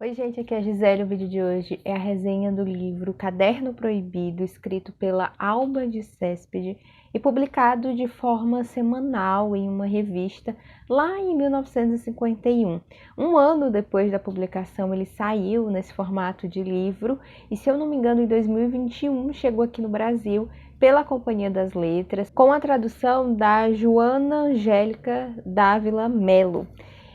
Oi gente, aqui é a Gisele. O vídeo de hoje é a resenha do livro Caderno Proibido, escrito pela Alba de Cespedes e publicado de forma semanal em uma revista lá em 1951. Um ano depois da publicação ele saiu nesse formato de livro e, se eu não me engano, em 2021 chegou aqui no Brasil pela Companhia das Letras, com a tradução da Joana Angélica Dávila Melo.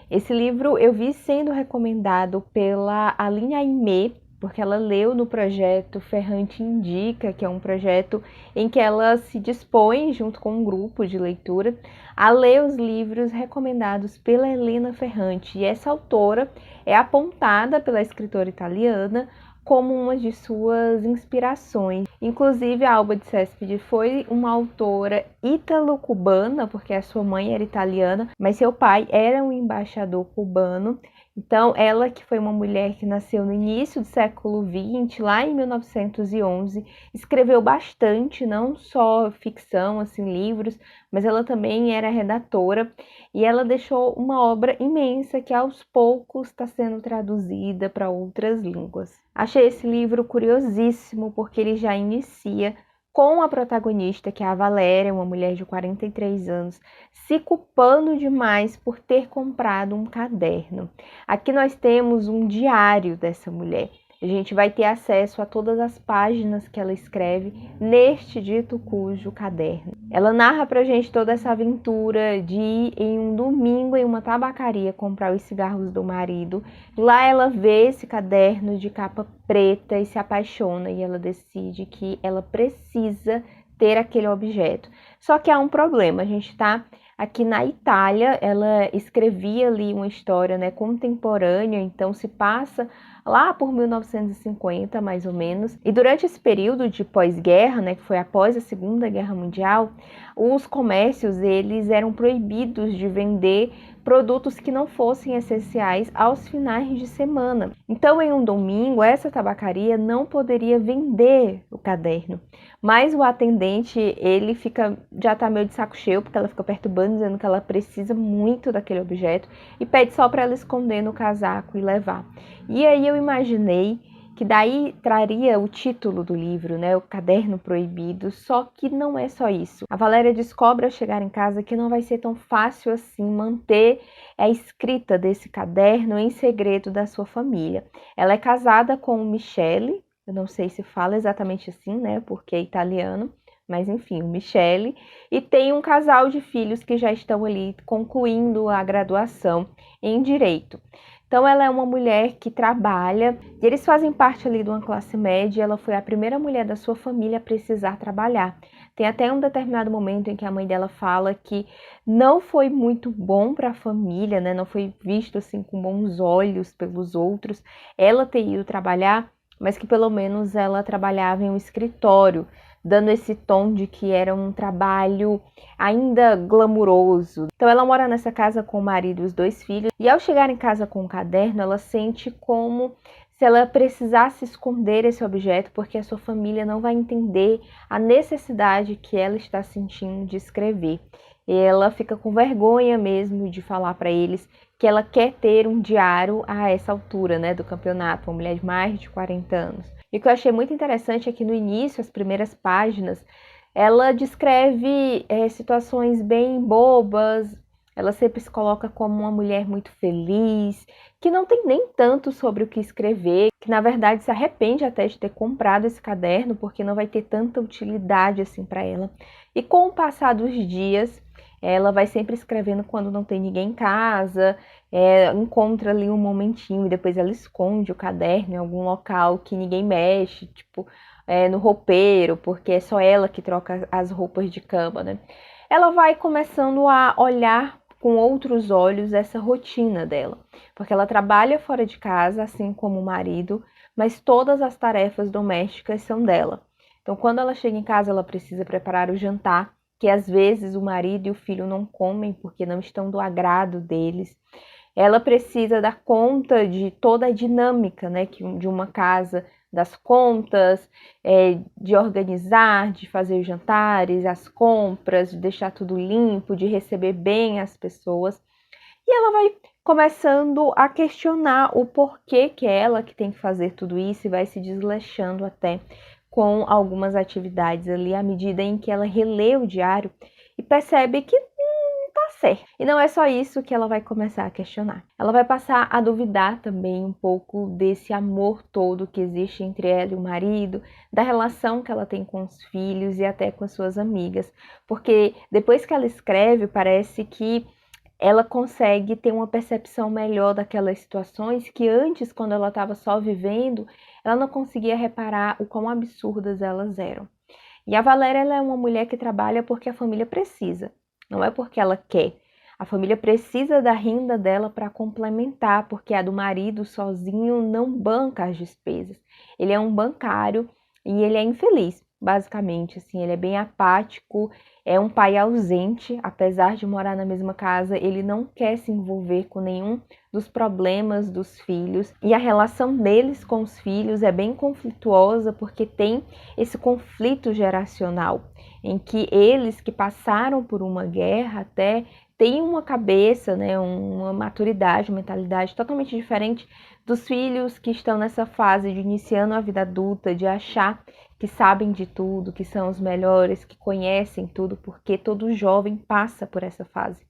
Esse livro eu vi sendo recomendado pela Aline Aimé, porque ela leu no projeto Ferrante Indica, que é um projeto em que ela se dispõe, junto com um grupo de leitura, a ler os livros recomendados pela Helena Ferrante. E essa autora é apontada pela escritora italiana como uma de suas inspirações. Inclusive, a Alba de Cespedes foi uma autora ítalo-cubana, porque a sua mãe era italiana, mas seu pai era um embaixador cubano. Então, ela, que foi uma mulher que nasceu no início do século XX, lá em 1911, escreveu bastante, não só ficção, assim, livros, mas ela também era redatora, e ela deixou uma obra imensa que aos poucos está sendo traduzida para outras línguas. Achei esse livro curiosíssimo porque ele já inicia com a protagonista, que é a Valéria, uma mulher de 43 anos, se culpando demais por ter comprado um caderno. Aqui nós temos um diário dessa mulher. A gente vai ter acesso a todas as páginas que ela escreve neste dito cujo caderno. Ela narra pra gente toda essa aventura de ir em um domingo em uma tabacaria comprar os cigarros do marido. Lá ela vê esse caderno de capa preta e se apaixona, e ela decide que ela precisa ter aquele objeto. Só que há um problema, a gente tá aqui na Itália, ela escrevia ali uma história, né, contemporânea, então se passa lá por 1950, mais ou menos. E durante esse período de pós-guerra, né, que foi após a Segunda Guerra Mundial, os comércios, eles eram proibidos de vender produtos que não fossem essenciais aos finais de semana. Então, em um domingo, essa tabacaria não poderia vender o caderno. Mas o atendente, ele já tá meio de saco cheio, porque ela fica perturbando, dizendo que ela precisa muito daquele objeto e pede só para ela esconder no casaco e levar. E aí eu imaginei que daí traria o título do livro, né, o Caderno Proibido, só que não é só isso. A Valéria descobre ao chegar em casa que não vai ser tão fácil assim manter a escrita desse caderno em segredo da sua família. Ela é casada com o Michele, eu não sei se fala exatamente assim, né, porque é italiano, mas enfim, o Michele, e tem um casal de filhos que já estão ali concluindo a graduação em Direito. Então, ela é uma mulher que trabalha, e eles fazem parte ali de uma classe média, ela foi a primeira mulher da sua família a precisar trabalhar. Tem até um determinado momento em que a mãe dela fala que não foi muito bom para a família, né? Não foi visto assim com bons olhos pelos outros ela ter ido trabalhar, mas que pelo menos ela trabalhava em um escritório, dando esse tom de que era um trabalho ainda glamuroso. Então ela mora nessa casa com o marido e os 2 filhos, e ao chegar em casa com o caderno, ela sente como se ela precisasse esconder esse objeto, porque a sua família não vai entender a necessidade que ela está sentindo de escrever. E ela fica com vergonha mesmo de falar para eles que ela quer ter um diário a essa altura, né, do campeonato, uma mulher de mais de 40 anos. E o que eu achei muito interessante é que no início, as primeiras páginas, ela descreve situações bem bobas, ela sempre se coloca como uma mulher muito feliz, que não tem nem tanto sobre o que escrever, que na verdade se arrepende até de ter comprado esse caderno, porque não vai ter tanta utilidade assim para ela. E com o passar dos dias, ela vai sempre escrevendo quando não tem ninguém em casa, encontra ali um momentinho e depois ela esconde o caderno em algum local que ninguém mexe, tipo no roupeiro, porque é só ela que troca as roupas de cama, né? Ela vai começando a olhar com outros olhos essa rotina dela, porque ela trabalha fora de casa, assim como o marido, mas todas as tarefas domésticas são dela. Então, quando ela chega em casa, ela precisa preparar o jantar, que às vezes o marido e o filho não comem porque não estão do agrado deles. Ela precisa dar conta de toda a dinâmica, né, de uma casa, das contas, de organizar, de fazer os jantares, as compras, de deixar tudo limpo, de receber bem as pessoas. E ela vai começando a questionar o porquê que é ela que tem que fazer tudo isso e vai se desleixando até com algumas atividades ali à medida em que ela relê o diário e percebe que não tá certo. E não é só isso que ela vai começar a questionar. Ela vai passar a duvidar também um pouco desse amor todo que existe entre ela e o marido, da relação que ela tem com os filhos e até com as suas amigas. Porque depois que ela escreve, parece que ela consegue ter uma percepção melhor daquelas situações que antes, quando ela estava só vivendo, ela não conseguia reparar o quão absurdas elas eram. E a Valéria, ela é uma mulher que trabalha porque a família precisa, não é porque ela quer. A família precisa da renda dela para complementar, porque a do marido sozinho não banca as despesas. Ele é um bancário e ele é infeliz, basicamente, assim, ele é bem apático, é um pai ausente, apesar de morar na mesma casa, ele não quer se envolver com nenhum dos problemas dos filhos, e a relação deles com os filhos é bem conflituosa, porque tem esse conflito geracional, em que eles que passaram por uma guerra até têm uma cabeça, né, uma maturidade, uma mentalidade totalmente diferente dos filhos que estão nessa fase de iniciando a vida adulta, de achar que sabem de tudo, que são os melhores, que conhecem tudo, porque todo jovem passa por essa fase.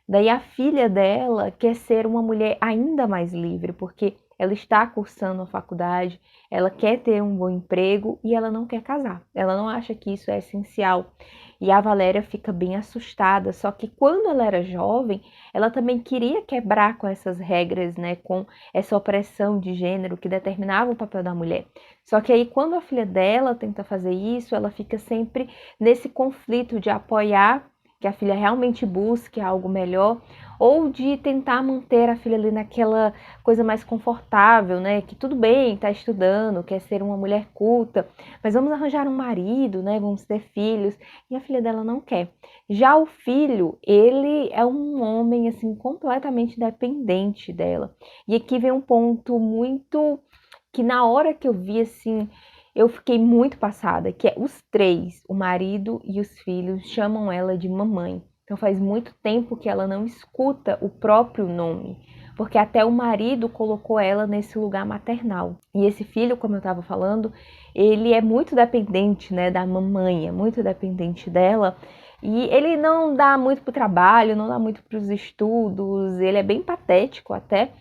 Daí a filha dela quer ser uma mulher ainda mais livre, porque ela está cursando a faculdade, ela quer ter um bom emprego e ela não quer casar. Ela não acha que isso é essencial. E a Valéria fica bem assustada, só que quando ela era jovem, ela também queria quebrar com essas regras, né, com essa opressão de gênero que determinava o papel da mulher. Só que aí quando a filha dela tenta fazer isso, ela fica sempre nesse conflito de apoiar que a filha realmente busque algo melhor, ou de tentar manter a filha ali naquela coisa mais confortável, né? Que tudo bem, tá estudando, quer ser uma mulher culta, mas vamos arranjar um marido, né? Vamos ter filhos. E a filha dela não quer. Já o filho, ele é um homem, assim, completamente dependente dela. E aqui vem um ponto muito que na hora que eu vi, assim, eu fiquei muito passada, que é os três, o marido e os filhos, chamam ela de mamãe. Então faz muito tempo que ela não escuta o próprio nome, porque até o marido colocou ela nesse lugar maternal. E esse filho, como eu estava falando, ele é muito dependente, né, da mamãe, é muito dependente dela. E ele não dá muito para o trabalho, não dá muito para os estudos, ele é bem patético até.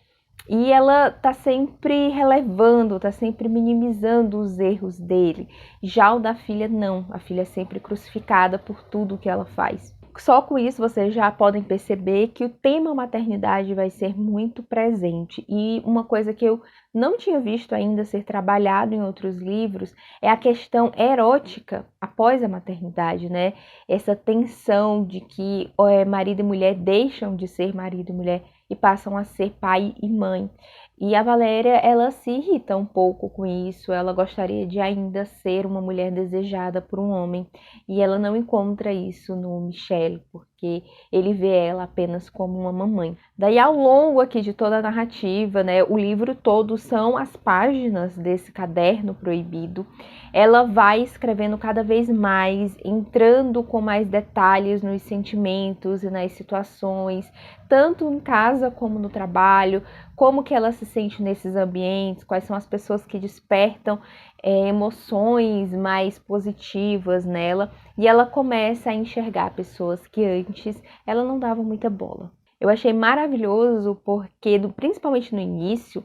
E ela tá sempre relevando, tá sempre minimizando os erros dele. Já o da filha, não. A filha é sempre crucificada por tudo que ela faz. Só com isso vocês já podem perceber que o tema maternidade vai ser muito presente. E uma coisa que eu não tinha visto ainda ser trabalhado em outros livros é a questão erótica após a maternidade, né? Essa tensão de que marido e mulher deixam de ser marido e mulher e passam a ser pai e mãe. E a Valéria, ela se irrita um pouco com isso, ela gostaria de ainda ser uma mulher desejada por um homem, e ela não encontra isso no Michel, porque ele vê ela apenas como uma mamãe. Daí, ao longo aqui de toda a narrativa, né, o livro todo são as páginas desse caderno proibido, ela vai escrevendo cada vez mais, entrando com mais detalhes nos sentimentos e nas situações, tanto em casa como no trabalho, como que ela se sente nesses ambientes, quais são as pessoas que despertam emoções mais positivas nela, e ela começa a enxergar pessoas que antes ela não dava muita bola. Eu achei maravilhoso porque, principalmente no início,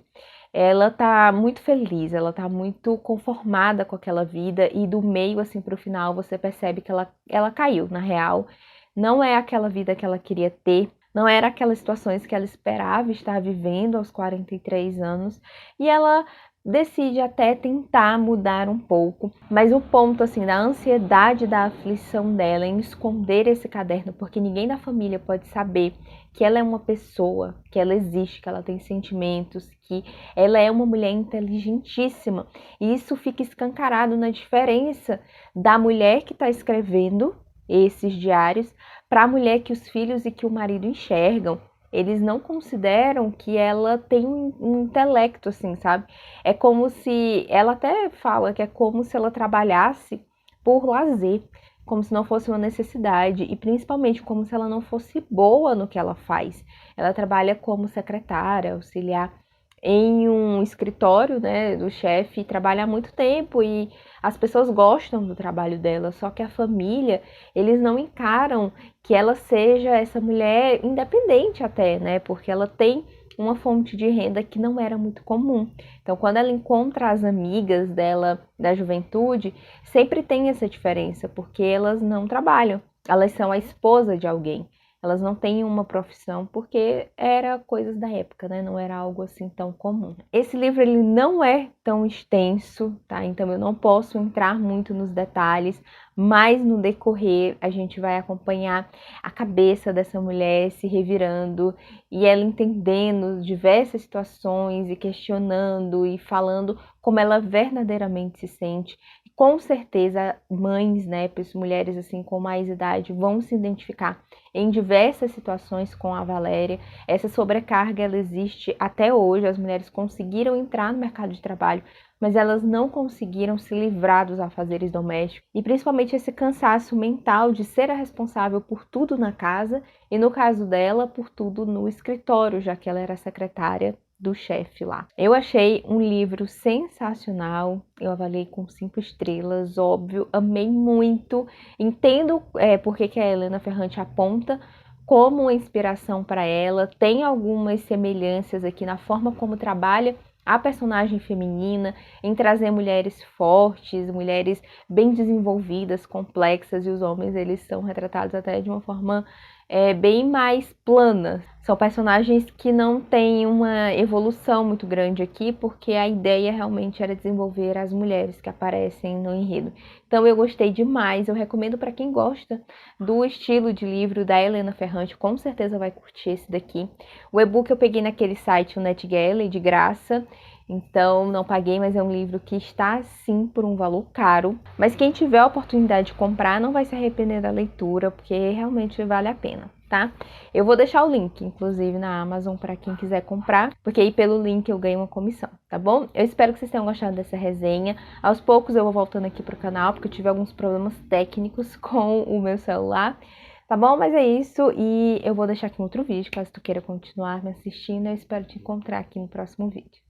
ela tá muito feliz, ela tá muito conformada com aquela vida, e do meio assim pro final você percebe que ela caiu, na real. Não é aquela vida que ela queria ter, não era aquelas situações que ela esperava estar vivendo aos 43 anos, e ela decide até tentar mudar um pouco, mas o ponto assim da ansiedade, da aflição dela em esconder esse caderno, porque ninguém da família pode saber que ela é uma pessoa, que ela existe, que ela tem sentimentos, que ela é uma mulher inteligentíssima, e isso fica escancarado na diferença da mulher que está escrevendo esses diários para a mulher que os filhos e que o marido enxergam. Eles não consideram que ela tem um intelecto, assim, sabe? É como se, ela até fala que é como se ela trabalhasse por lazer, como se não fosse uma necessidade e principalmente como se ela não fosse boa no que ela faz. Ela trabalha como secretária, auxiliar em um escritório, né, do chefe, trabalha há muito tempo e as pessoas gostam do trabalho dela, só que a família, eles não encaram que ela seja essa mulher independente até, né, porque ela tem uma fonte de renda que não era muito comum. Então, quando ela encontra as amigas dela da juventude, sempre tem essa diferença, porque elas não trabalham, elas são a esposa de alguém. Elas não têm uma profissão porque era coisas da época, né? Não era algo assim tão comum. Esse livro ele não é tão extenso, tá? Então eu não posso entrar muito nos detalhes, mas no decorrer a gente vai acompanhar a cabeça dessa mulher se revirando e ela entendendo diversas situações e questionando e falando como ela verdadeiramente se sente. Com certeza, mães, né, mulheres assim com mais idade vão se identificar em diversas situações com a Valéria. Essa sobrecarga ela existe até hoje. As mulheres conseguiram entrar no mercado de trabalho, mas elas não conseguiram se livrar dos afazeres domésticos e principalmente esse cansaço mental de ser a responsável por tudo na casa e, no caso dela, por tudo no escritório, já que ela era secretária do chefe lá. Eu achei um livro sensacional, eu avaliei com 5 estrelas, óbvio, amei muito, entendo por que a Helena Ferrante aponta como uma inspiração para ela, tem algumas semelhanças aqui na forma como trabalha a personagem feminina, em trazer mulheres fortes, mulheres bem desenvolvidas, complexas, e os homens eles são retratados até de uma forma bem mais plana. São personagens que não têm uma evolução muito grande aqui, porque a ideia realmente era desenvolver as mulheres que aparecem no enredo. Então eu gostei demais, eu recomendo para quem gosta do estilo de livro da Helena Ferrante, com certeza vai curtir esse daqui. O e-book eu peguei naquele site, o NetGalley, de graça, então não paguei, mas é um livro que está sim por um valor caro. Mas quem tiver a oportunidade de comprar não vai se arrepender da leitura, porque realmente vale a pena, tá? Eu vou deixar o link, inclusive, na Amazon para quem quiser comprar, porque aí pelo link eu ganho uma comissão, tá bom? Eu espero que vocês tenham gostado dessa resenha. Aos poucos eu vou voltando aqui pro canal, porque eu tive alguns problemas técnicos com o meu celular. Tá bom? Mas é isso, e eu vou deixar aqui um outro vídeo, caso tu queira continuar me assistindo. Eu espero te encontrar aqui no próximo vídeo.